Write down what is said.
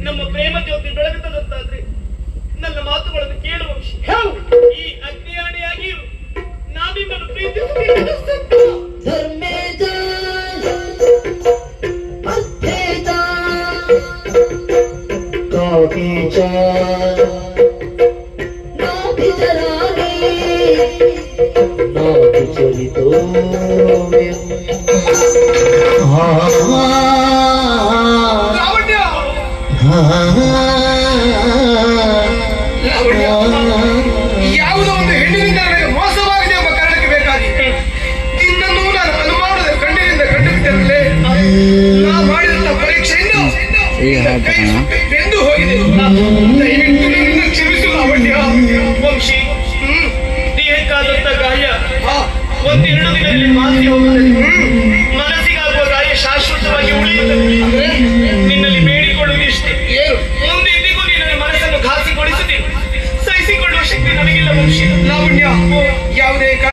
ನಮ್ಮ ಪ್ರೇಮ ಜ್ಯೋತಿ ಬೆಳಗುತ್ತದಂತಾದ್ರೆ ನನ್ನ ಮಾತುಗಳನ್ನು ಕೇಳುವ ವಿಷಯ. ಈ ಅಜ್ಞಾನಿಯಾಗಿಯೂ ನಾವಿಬ್ಬರು ಪ್ರೀತಿಸುತ್ತೇವೆ. ಧರ್ಮೇಜ ಅರ್ಥೇಜ ಕಾಕೇಜ ನಾಭಿ ಜರಾನಿ ನಾಭಿ ಚಲಿತೋ ಯಾವುದೋ ಒಂದು ಹೆಣ್ಣಿನಿಂದ ನನಗೆ ಮೋಸವಾಗಿದೆ ಎಂಬ ಕಾರಣಕ್ಕೆ ಬೇಕಾಗಿ ನಿನ್ನನ್ನು ನಾನು ಅನುಮಾನದ ಕಣ್ಣಿನಿಂದ ಕಂಡುಬಿಟ್ಟರೆ ನಾ ಮಾಡಿದಂತ ಪರೀಕ್ಷೆಯಿಂದ ಬೆಂದು ಹೋಗಿದೆ. ದಯವಿಟ್ಟು ನನ್ನನ್ನು ಕ್ಷಮಿಸು ಲಾವಣ್ಯ. ವಂಶಿ, ದೇಹಕ್ಕಾದಂತ ಗಾಯ ಒಂದೆರಡು ದಿನದಲ್ಲಿ ಮಾಸಿ ಹೋಗುತ್ತದೆ. ಮನಸ್ಸಿಗಾಗುವ ಗಾಯ ಶಾಶ್ವತವಾಗಿ ಉಳಿಯುತ್ತದೆ. ನಿನ್ನಲ್ಲಿ ಬೇಡಿಕೊಳ್ಳುವುದಿಷ್ಟೇ, ಮುಂದೆ ಎಂದಿಗೂ ನಿನ್ನ ಮನಸ್ಸನ್ನು ಘಾಸಿಗೊಳಿಸುತ್ತೇನೆ. ಸಹಿಸಿಕೊಳ್ಳುವ ಶಕ್ತಿ ನನಗಿಲ್ಲ ವಂಶಿ. ಲಾವಣ್ಯ, ಯಾವುದೇ